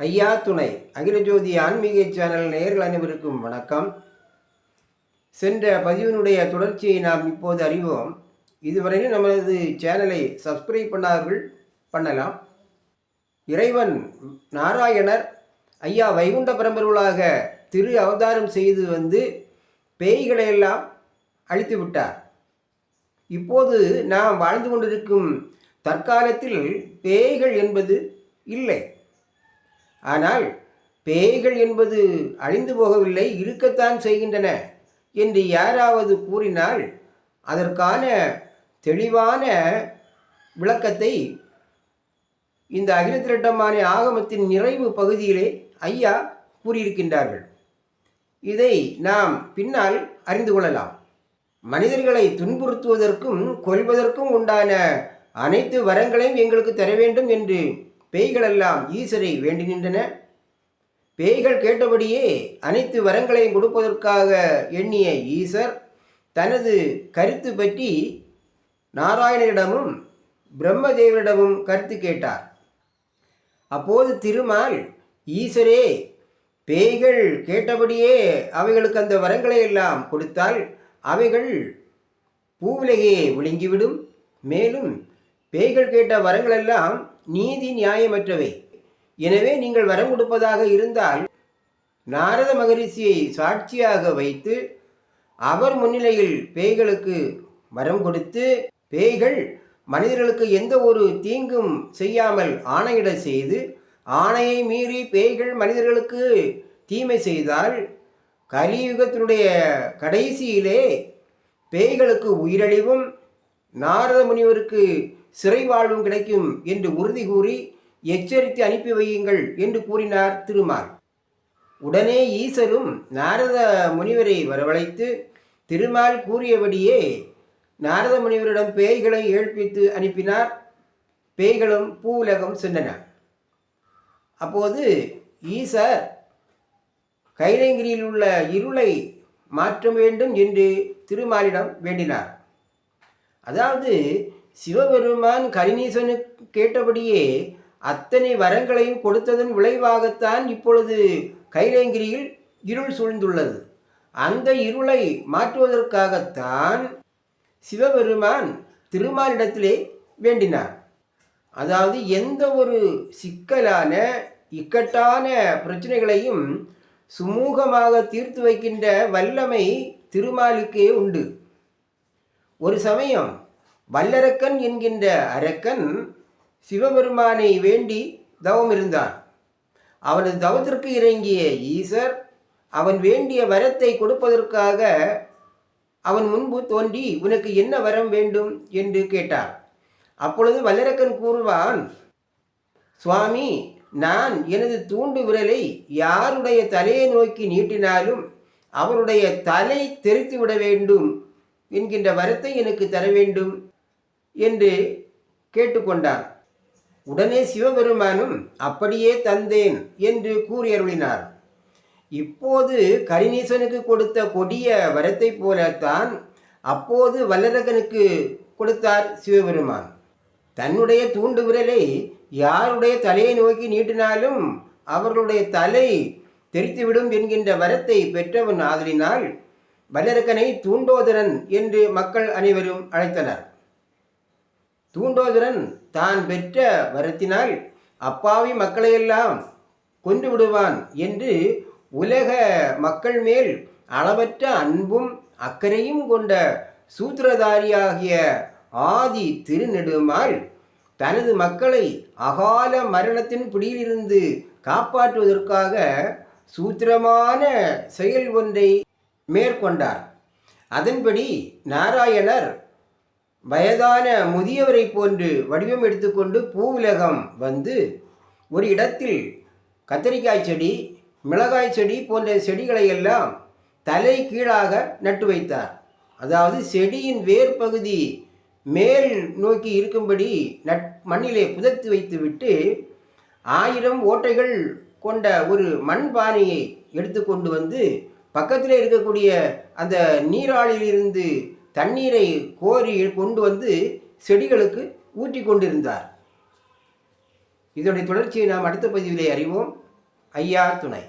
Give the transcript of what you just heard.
ஐயா துணை அகில ஜோதி ஆன்மீக சேனல் நேயர்கள் அனைவருக்கும் வணக்கம். சென்ற பதிவினுடைய தொடர்ச்சியை நாம் இப்போது அறிவோம். இதுவரையில் நமது சேனலை சப்ஸ்கிரைப் பண்ணார்கள் பண்ணலாம். இறைவன் நாராயணர் ஐயா வைகுண்ட பரம்பொருளாக திரு அவதாரம் செய்து வந்து பேய்களை எல்லாம் அழித்து விட்டார். இப்போது நாம் வாழ்ந்து கொண்டிருக்கும் தற்காலத்தில் பேய்கள் என்பது இல்லை. ஆனால் பேய்கள் என்பது அழிந்து போகவில்லை, இருக்கத்தான் செய்கின்றன என்று யாராவது கூறினால் அதற்கான தெளிவான விளக்கத்தை இந்த அகில திரட்டமான ஆகமத்தின் நிறைவு பகுதியிலே ஐயா கூறியிருக்கின்றார்கள். இதை நாம் பின்னால் அறிந்து கொள்ளலாம். மனிதர்களை துன்புறுத்துவதற்கும் கொல்வதற்கும் உண்டான அனைத்து வரங்களையும் எங்களுக்கு தர வேண்டும் என்று பேய்களெல்லாம் ஈசரை வேண்டி நின்றன. பேய்கள் கேட்டபடியே அனைத்து வரங்களையும் கொடுப்பதற்காக எண்ணிய ஈசர் தனது கருத்து பற்றி நாராயணரிடமும் பிரம்மதேவரிடமும் கருத்து கேட்டார். அப்போது திருமால், ஈசரே, பேய்கள் கேட்டபடியே அவைகளுக்கு அந்த வரங்களை எல்லாம் கொடுத்தால் அவைகள் பூவுலகையே விழுங்கிவிடும். மேலும் பேய்கள் கேட்ட வரங்களெல்லாம் நீதி நியாயமற்றவை. எனவே நீங்கள் வரம் கொடுப்பதாக இருந்தால் நாரத மகரிஷியை சாட்சியாக வைத்து அவர் முன்னிலையில் பேய்களுக்கு வரம் கொடுத்து பேய்கள் மனிதர்களுக்கு எந்த ஒரு தீங்கும் செய்யாமல் ஆணையிட செய்து, ஆணையை மீறி பேய்கள் மனிதர்களுக்கு தீமை செய்தால் கலியுகத்தினுடைய கடைசியிலே பேய்களுக்கு உயிரழிவும் நாரத முனிவருக்கு சிறை வாழ்வும் கிடைக்கும் என்று உறுதி கூறி எச்சரித்து அனுப்பி வையுங்கள் என்று கூறினார் திருமால். உடனே ஈசரும் நாரத முனிவரை வரவழைத்து திருமால் கூறியபடியே நாரத முனிவரிடம் பேய்களை ஏழ்பித்து அனுப்பினார். பேய்களும் பூவுலகம் சென்றன. அப்போது ஈசர் கைலங்கிரியில் உள்ள இருளை மாற்ற வேண்டும் என்று திருமாலிடம் வேண்டினார். அதாவது சிவபெருமான் கரிநீசனுக்கு கேட்டபடியே அத்தனை வரங்களையும் கொடுத்ததன் விளைவாகத்தான் இப்பொழுது கைலங்கிரியில் இருள் சூழ்ந்துள்ளது. அந்த இருளை மாற்றுவதற்காகத்தான் சிவபெருமான் திருமாலிடத்திலே வேண்டினார். அதாவது எந்த ஒரு சிக்கலான இக்கட்டான பிரச்சனைகளையும் சுமூகமாக தீர்த்து வைக்கின்ற வல்லமை திருமாலுக்கே உண்டு. ஒரு சமயம் வல்லரக்கன் என்கின்ற அரக்கன் சிவபெருமானை வேண்டி தவம் இருந்தான். அவனது தவத்திற்கு இறங்கிய ஈசர் அவன் வேண்டிய வரத்தை கொடுப்பதற்காக அவன் முன்பு தோன்றி, உனக்கு என்ன வரம் வேண்டும் என்று கேட்டார். அப்பொழுது வல்லரக்கன் கூறுவான், சுவாமி, நான் எனது தூண்டு விரலை யாருடைய தலையை நோக்கி நீட்டினாலும் அவருடைய தலை தெரித்து விட வேண்டும் என்கின்ற வரத்தை எனக்கு தர வேண்டும் என்று கேட்டுக்கொண்டார். உடனே சிவபெருமானும் அப்படியே தந்தேன் என்று கூறி அருளினார். இப்போது கரிநீசனுக்கு கொடுத்த கொடிய வரத்தை போலத்தான் அப்போது வல்லரகனுக்கு கொடுத்தார் சிவபெருமான். தன்னுடைய தூண்டு விரலை யாருடைய தலையை நோக்கி நீட்டினாலும் அவர்களுடைய தலை தெரித்துவிடும் என்கின்ற வரத்தை பெற்றவன் ஆதலினால் வல்லரக்கனை தூண்டோதரன் என்று மக்கள் அனைவரும் அழைத்தனர். தூண்டோதரன் தான் பெற்ற வரத்தினால் அப்பாவி மக்களையெல்லாம் கொன்று விடுவான் என்று உலக மக்கள் மேல் அளவற்ற அன்பும் அக்கறையும் கொண்ட சூத்திரதாரியாகிய ஆதி திருநெடுமால் தனது மக்களை அகால மரணத்தின் பிடியிலிருந்து காப்பாற்றுவதற்காக சூத்திரமான செயல் ஒன்றை மேற்கொண்டார். அதன்படி நாராயணர் வயதான முதியவரை போன்று வடிவம் எடுத்துக்கொண்டு பூவுலகம் வந்து ஒரு இடத்தில் கத்தரிக்காய் செடி, மிளகாய் செடி போன்ற செடிகளை எல்லாம் தலை கீழாக நட்டு வைத்தார். அதாவது செடியின் வேர் பகுதி மேல் நோக்கி இருக்கும்படி மண்ணிலே புதைத்து வைத்துவிட்டு 1000 ஓட்டைகள் கொண்ட ஒரு மண்பானையை எடுத்துக்கொண்டு வந்து பக்கத்தில் இருக்கக்கூடிய அந்த நீராளிலிருந்து தண்ணீரை கோரி கொண்டு வந்து செடிகளுக்கு ஊற்றி கொண்டிருந்தார். இதோடைய தொடர்ச்சியை நாம் அடுத்த பதிவிலே அறிவோம். ஐயா துணை.